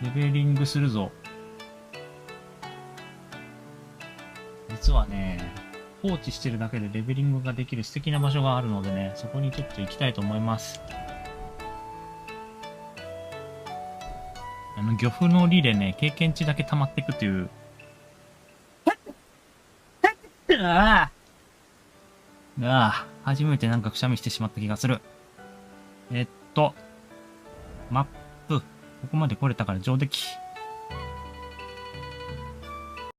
レベリングするぞ。実はね、放置してるだけでレベリングができる素敵な場所があるのでね、そこにちょっと行きたいと思います。漁夫の利でね、経験値だけ溜まっていくという。ああ、初めてなんかくしゃみしてしまった気がする。マップ。ここまで来れたから上出来。